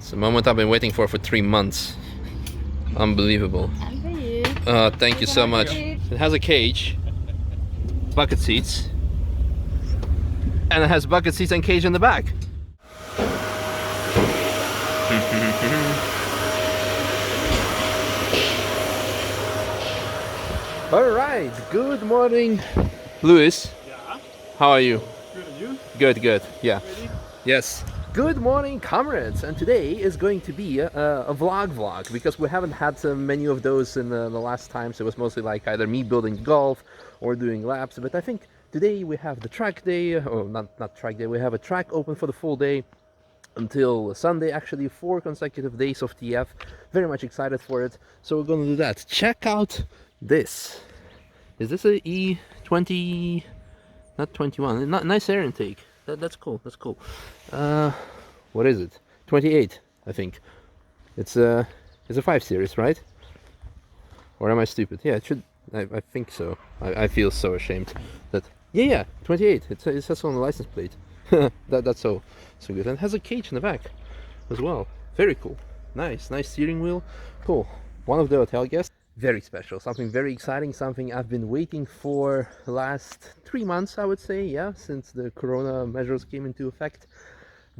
It's a moment I've been waiting for 3 months. Unbelievable. And for you. Thank you so much. It has a cage, bucket seats, and it has bucket seats and cage in the back. All right, good morning, Louis. Yeah. How are you? Good, and you? Good, good. Yeah. Ready? Yes. Good morning, comrades. And today is going to be a vlog because we haven't had many of those in the last time. So it was mostly like either me building golf or doing laps. But I think today we have the track day. Oh, not track day. We have a track open for the full day until Sunday. Actually, 4 consecutive days of TF. Very much excited for it. So we're going to do that. Check out this. Is this a E20? Not 21. Nice air intake. That's cool. That's cool. What is it? 28, I think. It's a 5 Series, right? Or am I stupid? Yeah, it should. I think so. I feel so ashamed that. Yeah, 28. It says on the license plate. That's so good. And it has a cage in the back as well. Very cool. Nice steering wheel. Cool. One of the hotel guests. Very special, something very exciting, something I've been waiting for the last 3 months, I would say, yeah, since the corona measures came into effect.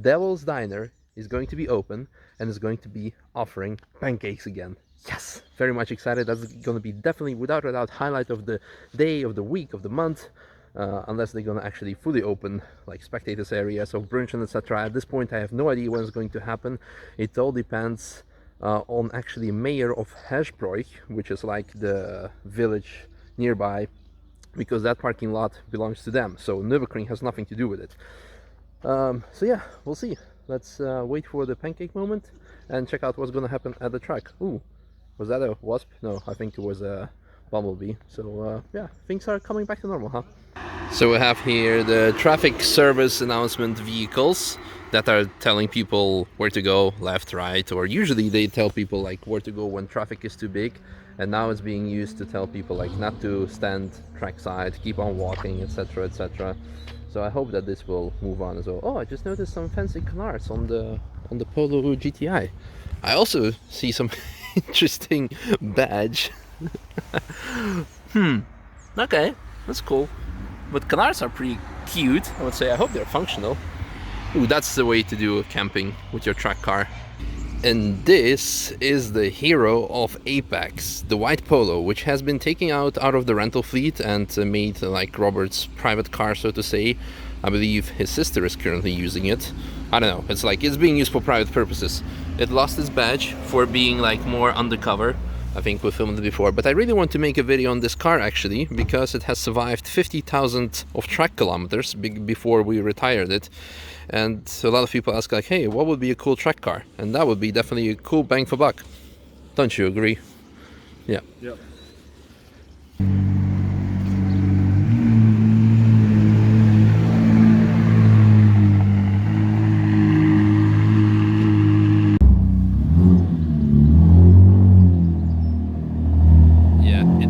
Devil's Diner is going to be open and is going to be offering pancakes again. Yes, very much excited. That's going to be definitely, without a doubt, highlight of the day, of the week, of the month, unless they're going to actually fully open like spectators areas of brunch and etc. At this point, I have no idea when it's going to happen. It all depends on actually mayor of Hersbruck, which is like the village nearby, because that parking lot belongs to them. So Nurburgring has nothing to do with it. So yeah, we'll see. Let's wait for the pancake moment and check out what's gonna happen at the track. Ooh, was that a wasp? No, I think it was a bumblebee. So yeah, things are coming back to normal, huh? So we have here the traffic service announcement vehicles that are telling people where to go, left, right, or usually they tell people like where to go when traffic is too big, and now it's being used to tell people like not to stand trackside, keep on walking, etc, etc. So I hope that this will move on as well. Oh, I just noticed some fancy canards on the Polo GTI. I also see some interesting badge. Okay, that's cool. But canards are pretty cute, I would say. I hope they're functional. Ooh, that's the way to do camping with your track car. And this is the hero of Apex, the white Polo, which has been taken out of the rental fleet and made like Robert's private car, so to say. I believe his sister is currently using it. I don't know, it's being used for private purposes. It lost its badge for being like more undercover. I think we filmed it before, but I really want to make a video on this car actually, because it has survived 50,000 of track kilometers before we retired it. And a lot of people ask like, hey, what would be a cool track car? And that would be definitely a cool bang for buck. Don't you agree? Yeah. Yep.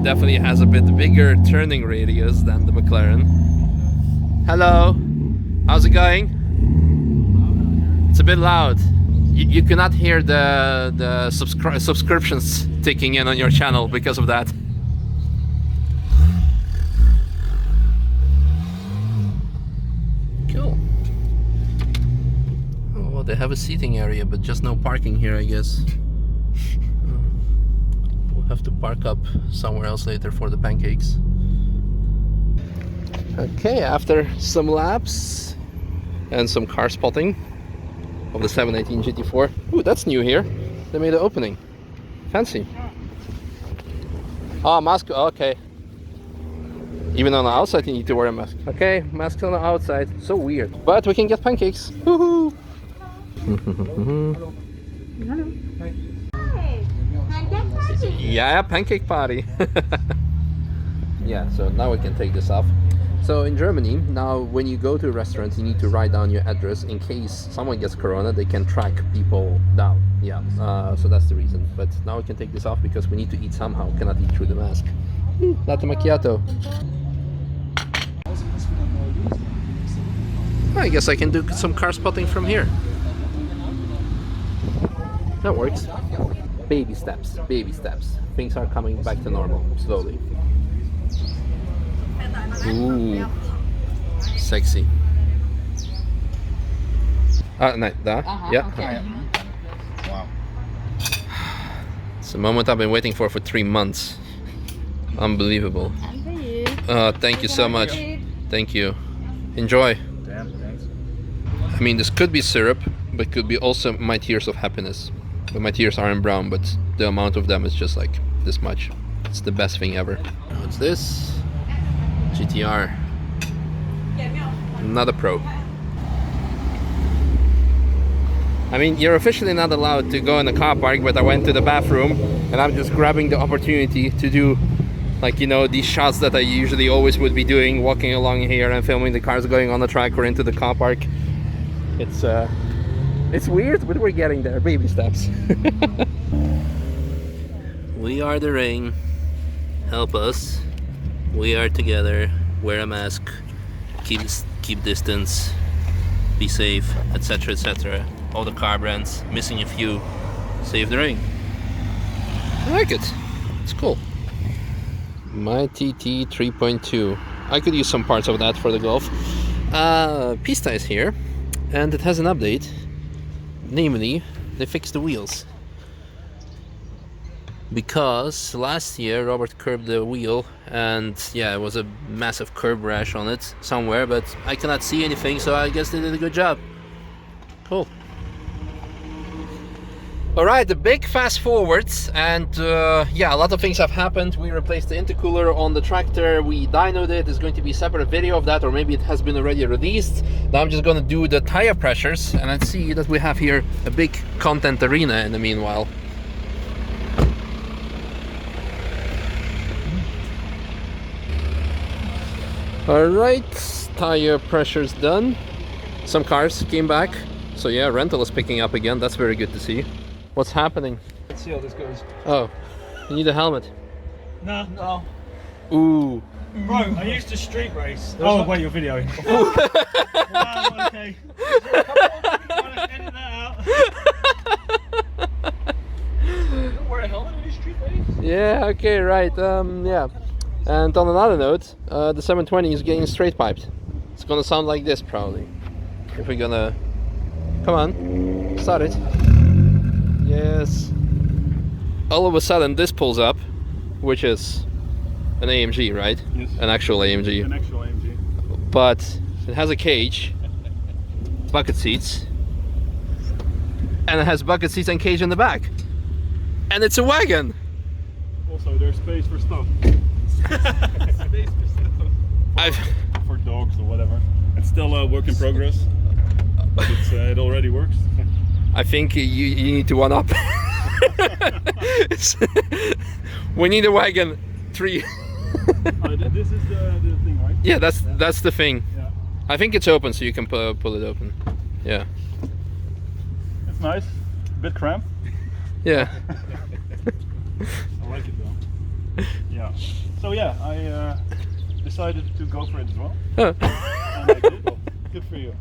Definitely has a bit bigger turning radius than the McLaren. Hello, how's it going? It's a bit loud. You cannot hear the subscriptions ticking in on your channel because of that. Cool. Oh, well, they have a seating area, but just no parking here, I guess. Have to park up somewhere else later for the pancakes. Okay, after some laps and some car spotting of the 718 GT4. Ooh, that's new here. They made an opening. Fancy. Oh, mask. Okay. Even on the outside, you need to wear a mask. Okay, mask on the outside. So weird. But we can get pancakes. Woohoo! Hello. Hi. Yeah, pancake party. Yeah, so now we can take this off. So in Germany, now when you go to a restaurant, you need to write down your address in case someone gets corona, they can track people down. Yeah, so that's the reason. But now we can take this off because we need to eat somehow, cannot eat through the mask. Latte macchiato. I guess I can do some car spotting from here. That works. Baby steps, baby steps. Things are coming back to normal, slowly. Ooh, sexy. Nej, där. Yeah. Okay. Wow. It's the moment I've been waiting for 3 months. Unbelievable. And for you. Thank you so much. Thank you. Enjoy. Damn, thanks. I mean, this could be syrup, but could be also my tears of happiness. But my tears aren't brown, but the amount of them is just like this much. It's the best thing ever. What's this? GTR. Not a pro. I mean, you're officially not allowed to go in the car park, but I went to the bathroom and I'm just grabbing the opportunity to do, like, you know, these shots that I usually always would be doing, walking along here and filming the cars going on the track or into the car park. It's weird, but we're getting there. Baby steps. We are the ring. Help us. We are together. Wear a mask. Keep distance. Be safe, etc., etc. All the car brands, missing a few. Save the ring. I like it. It's cool. My TT 3.2. I could use some parts of that for the Golf. Pista is here, and it has an update. Namely, they fixed the wheels. Because last year Robert curbed the wheel, and yeah, it was a massive curb rash on it somewhere, but I cannot see anything, so I guess they did a good job. Cool. Alright, the big fast forwards, and yeah, a lot of things have happened. We replaced the intercooler on the tractor, we dynoed it. There's going to be a separate video of that, or maybe it has been already released. Now I'm just going to do the tire pressures, and let's see that we have here a big content arena in the meanwhile. Alright, tire pressure's done. Some cars came back, so yeah, rental is picking up again. That's very good to see. What's happening? Let's see how this goes. Oh, you need a helmet. No. No. Ooh. Bro, I used to street race. Oh, wait, you're videoing. Wow, okay. Edit that out. You don't wear a helmet when you street race? Yeah, okay, right. Yeah. And on another note, the 720 is getting straight piped. It's gonna sound like this probably. If we're gonna... Come on, start it. Yes. All of a sudden this pulls up, which is an AMG, right? Yes. An actual AMG. An actual AMG. But it has a cage, bucket seats, and it has bucket seats and cage in the back. And it's a wagon! Also, there's space for stuff. Space for stuff. For dogs or whatever. It's still a work in progress. But it already works. I think you need to one up. We need a wagon 3. This is the thing, right? Yeah, that's the thing. Yeah. I think it's open, so you can pull it open. Yeah. It's nice. A bit cramped. Yeah. I like it though. Yeah. So yeah, I decided to go for it as well. And I did. Well, good for you.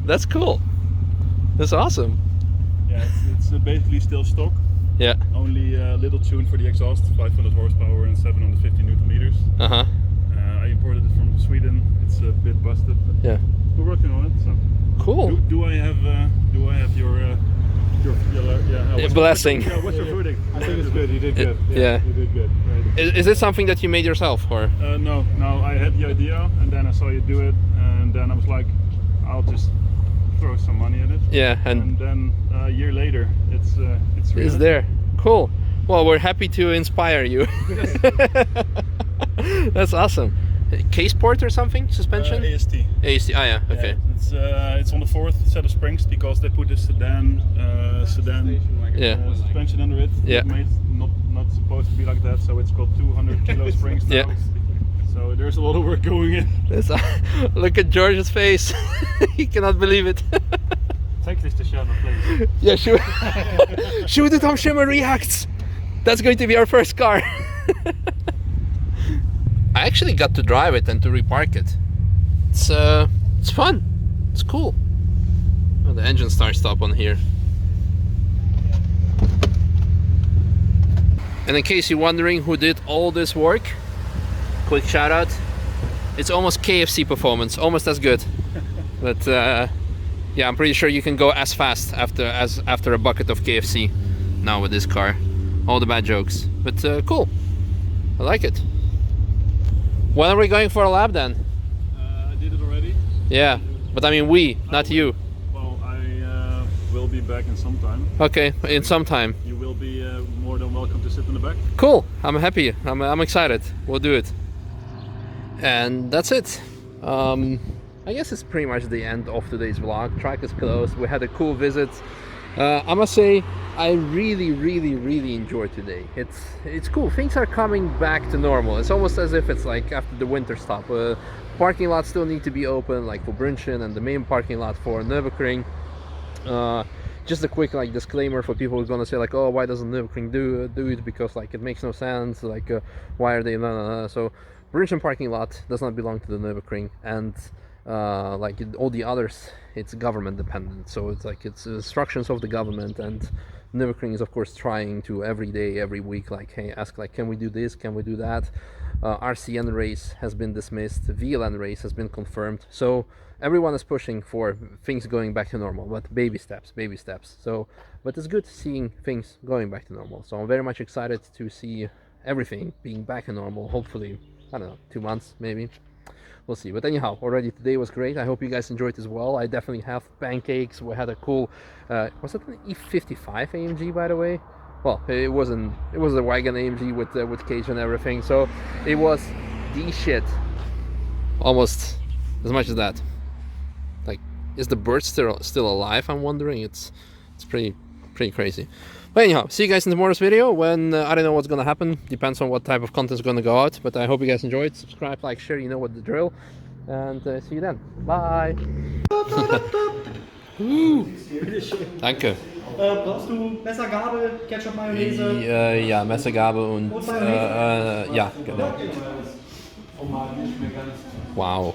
That's cool. That's awesome. Yeah, it's basically still stock. Yeah. Only a little tune for the exhaust, 500 horsepower and 750 newton meters. Uh-huh. I imported it from Sweden. It's a bit busted, but Yeah. we're working on it. So Cool. do I have your Blessing. What's your verdict? I think it's good. You did good. Yeah. You did good. Right. Is it something that you made yourself, or? No. I had the idea, and then I saw you do it, and then I was like, I'll just throw some money at it. Yeah, And then a year later, it's really It's there. Cool. Well, we're happy to inspire you. That's awesome. Case port or something? Suspension? AST. AST. Ah, yeah. Okay. Yeah, it's on the 4th set of springs because they put this sedan Yeah. suspension under it. Yeah. Made not supposed to be like that, so it's got 200 kilo springs now. Yeah. So there's a lot of work going in. Look at George's face. He cannot believe it. Take this to Sherman, please. Yeah, sure. Shoot it on Shimmer Reacts. That's going to be our first car. I actually got to drive it and to repark it. It's fun. It's cool. Oh, the engine start-stop on here. And in case you're wondering who did all this work, quick shout out. It's almost KFC performance, almost as good. But yeah, I'm pretty sure you can go as fast after a bucket of KFC now with this car. All the bad jokes, but cool. I like it. When are we going for a lap then? I did it already. Yeah, but I mean we, not you. Well, I will be back in some time. Okay, in some time. You will be more than welcome to sit in the back. Cool. I'm happy. I'm excited. We'll do it. And that's it. I guess it's pretty much the end of today's vlog. Track is closed. We had a cool visit. I must say, I really enjoyed today. It's cool. Things are coming back to normal. It's almost as if it's like after the winter stop. Parking lots still need to be open, like for Brünchen and the main parking lot for Nurburgring. Just a quick like disclaimer for people who's gonna say like, oh, why doesn't Nurburgring do it? Because like it makes no sense. Like why are they So Brünchen parking lot does not belong to the Nürburgring, and like all the others, it's government dependent. So it's like it's instructions of the government, and Nürburgring is of course trying to every day, every week, like hey, ask like, can we do this? Can we do that? RCN race has been dismissed. VLN race has been confirmed. So everyone is pushing for things going back to normal, but baby steps. So, but it's good seeing things going back to normal. So I'm very much excited to see everything being back to normal. Hopefully, I don't know, 2 months maybe. We'll see. But anyhow, already today was great. I hope you guys enjoyed as well. I definitely have pancakes. We had a cool was it an E55 AMG, by the way? Well, it was a wagon AMG with cage and everything. So it was the shit. Almost as much as that. Like, is the bird still alive? I'm wondering. It's pretty crazy. But anyhow, see you guys in tomorrow's video when I don't know what's gonna happen. Depends on what type of content is gonna go out. But I hope you guys enjoyed. Subscribe, like, share. You know what the drill. And see you then. Bye. Danke. Brauchst du Messer, Gabel, Ketchup, Mayonnaise? Ja, Messer, Gabel und ja, genau. Wow.